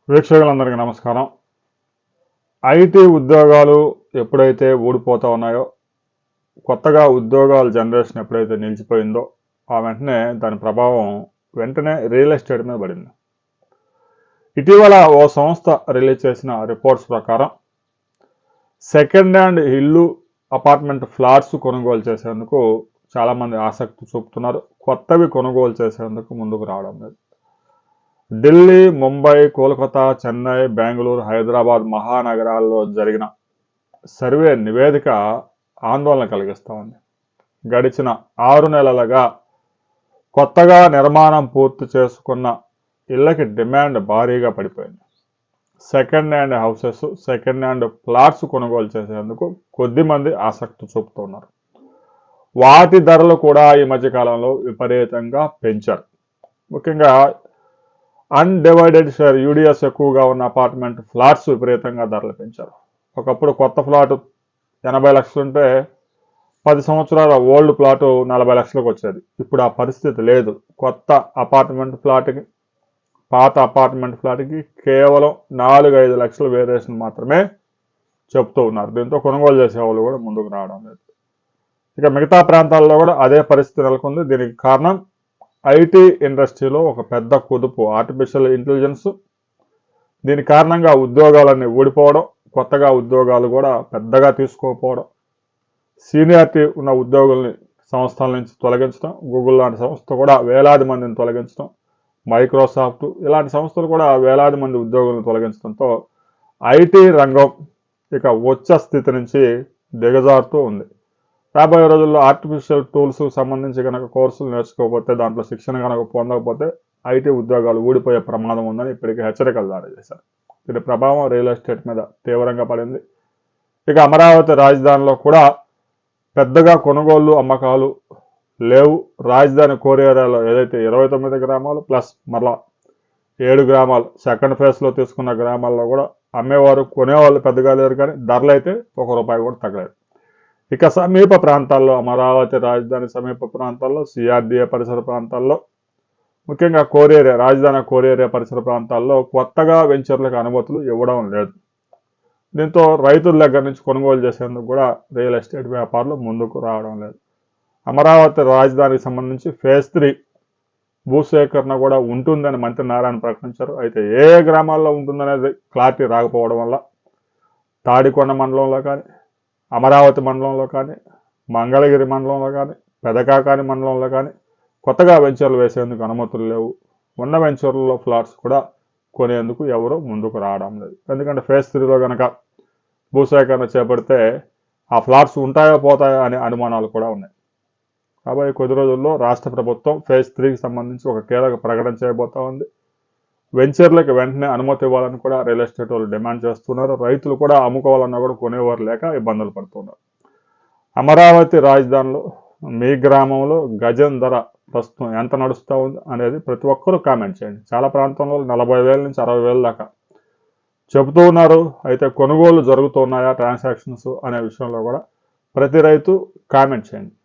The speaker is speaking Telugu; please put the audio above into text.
వీక్షకులందరికీ నమస్కారం. ఐటీ ఉద్యోగాలు ఎప్పుడైతే ఊడిపోతా ఉన్నాయో, కొత్తగా ఉద్యోగాల జనరేషన్ ఎప్పుడైతే నిలిచిపోయిందో, ఆ వెంటనే దాని ప్రభావం వెంటనే రియల్ ఎస్టేట్ మీద పడింది. ఇటీవల ఓ సంస్థ రిలీజ్ చేసిన రిపోర్ట్స్ ప్రకారం సెకండ్ హ్యాండ్ ఇల్లు, అపార్ట్మెంట్ ఫ్లాట్స్ కొనుగోలు చేసేందుకు చాలామంది ఆసక్తి చూపుతున్నారు. కొత్తవి కొనుగోలు చేసేందుకు ముందుకు రావడం లేదు. ఢిల్లీ, ముంబై, కోల్కతా, చెన్నై, బెంగళూరు, హైదరాబాద్ మహానగరాల్లో జరిగిన సర్వే నివేదిక ఆందోళన కలిగిస్తూ ఉంది. గడిచిన 6 నెలలుగా కొత్తగా నిర్మాణం పూర్తి చేసుకున్న ఇళ్లకి డిమాండ్ భారీగా పడిపోయింది. Second hand houses, second hand plots కొనుగోలు చేసేందుకు కొద్దిమంది ఆసక్తి చూపుతున్నారు. వాటి ధరలు కూడా ఈ మధ్యకాలంలో విపరీతంగా పెంచారు. ముఖ్యంగా అన్డివైడెడ్ షేర్ యూడిఎస్ ఎక్కువగా ఉన్న అపార్ట్మెంట్ ఫ్లాట్స్ విపరీతంగా ధరలు పెంచారు. ఒకప్పుడు కొత్త ఫ్లాట్ 80 లక్షలు ఉంటే 10 సంవత్సరాల ఓల్డ్ ప్లాటు 40 లక్షలకు వచ్చేది. ఇప్పుడు ఆ పరిస్థితి లేదు. కొత్త అపార్ట్మెంట్ ఫ్లాట్కి, పాత అపార్ట్మెంట్ ఫ్లాట్కి కేవలం 4-5 లక్షల వేరియేషన్ మాత్రమే చెప్తూ ఉన్నారు. దీంతో కొనుగోలు చేసేవాళ్ళు కూడా ముందుకు రావడం లేదు. ఇక మిగతా ప్రాంతాల్లో కూడా అదే పరిస్థితి నెలకొంది. దీనికి కారణం ఐటీ ఇండస్ట్రీలో ఒక పెద్ద కుదుపు, ఆర్టిఫిషియల్ ఇంటెలిజెన్స్. దీని కారణంగా ఉద్యోగాలన్నీ ఊడిపోవడం, కొత్తగా ఉద్యోగాలు కూడా పెద్దగా తీసుకోకపోవడం, సీనియారిటీ ఉన్న ఉద్యోగుల్ని సంస్థల నుంచి తొలగించడం, గూగుల్ లాంటి సంస్థ కూడా వేలాది మందిని తొలగించడం, మైక్రోసాఫ్ట్ ఇలాంటి సంస్థలు కూడా వేలాది మంది ఉద్యోగులను తొలగించడంతో ఐటీ రంగం ఇక ఉచ్చ స్థితి నుంచి దిగజారుతూ ఉంది. రాబోయే రోజుల్లో ఆర్టిఫిషియల్ టూల్స్ సంబంధించి కనుక కోర్సులు నేర్చుకోకపోతే, దాంట్లో శిక్షణ కనుక పొందకపోతే ఐటీ ఉద్యోగాలు ఊడిపోయే ప్రమాదం ఉందని ఇప్పటికీ హెచ్చరికలు జారీ చేశారు. దీని ప్రభావం రియల్ ఎస్టేట్ మీద తీవ్రంగా పడింది. ఇక అమరావతి రాజధానిలో కూడా పెద్దగా కొనుగోళ్లు, అమ్మకాలు లేవు. రాజధాని కోర్ ఏరియాలో ఏదైతే 29 గ్రామాలు ప్లస్ మరలా 7 గ్రామాలు సెకండ్ ఫేజ్లో తీసుకున్న గ్రామాల్లో కూడా అమ్మేవారు, కొనేవాళ్ళు పెద్దగా లేరు. కానీ ధరలు అయితే ₹1 కూడా తగ్గలేదు. ఇక సమీప ప్రాంతాల్లో, అమరావతి రాజధాని సమీప ప్రాంతాల్లో, సిఆర్డీఏ పరిసర ప్రాంతాల్లో, ముఖ్యంగా కోర్ ఏరియా, రాజధాని కోర్ ఏరియా పరిసర ప్రాంతాల్లో కొత్తగా వెంచర్లకు అనుమతులు ఇవ్వడం లేదు. దీంతో రైతుల దగ్గర నుంచి కొనుగోలు చేసేందుకు కూడా రియల్ ఎస్టేట్ వ్యాపారులు ముందుకు రావడం లేదు. అమరావతి రాజధానికి సంబంధించి ఫేజ్ 3 భూసేకరణ కూడా ఉంటుందని మంత్రి నారాయణ ప్రకటించారు. అయితే ఏ గ్రామాల్లో ఉంటుందనేది క్లారిటీ రాకపోవడం వల్ల తాడికొండ మండలంలో కానీ, అమరావతి మండలంలో కానీ, మంగళగిరి మండలంలో కానీ, పెదకాకాని మండలంలో కానీ కొత్తగా వెంచర్లు వేసేందుకు అనుమతులు లేవు. ఉన్న వెంచర్లలో ఫ్లాట్స్ కూడా కొనేందుకు ఎవరు ముందుకు రావడం లేదు. ఎందుకంటే ఫేజ్ 3లో కనుక భూసేకరణ చేపడితే ఆ ఫ్లాట్స్ ఉంటాయో పోతాయో అనే అనుమానాలు కూడా ఉన్నాయి. కాబట్టి కొద్ది రోజుల్లో రాష్ట్ర ప్రభుత్వం ఫేజ్ 3కి సంబంధించి ఒక కీలక ప్రకటన చేయబోతా ఉంది. వెంచర్లకు వెంటనే అనుమతి ఇవ్వాలని కూడా రియల్ ఎస్టేట్ వాళ్ళు డిమాండ్ చేస్తున్నారు. రైతులు కూడా అమ్ముకోవాలన్నా కూడా కొనేవారు లేక ఇబ్బందులు పడుతున్నారు. అమరావతి రాజధానిలో మీ గ్రామంలో గజం ధర ప్రస్తుతం ఎంత నడుస్తూ ఉంది అనేది ప్రతి ఒక్కరూ కామెంట్ చేయండి. చాలా ప్రాంతంలో 40,000 నుంచి 60,000 దాకా చెబుతూ ఉన్నారు. అయితే కొనుగోలు జరుగుతున్నాయా ట్రాన్సాక్షన్స్ అనే విషయంలో కూడా ప్రతి రైతు కామెంట్ చేయండి.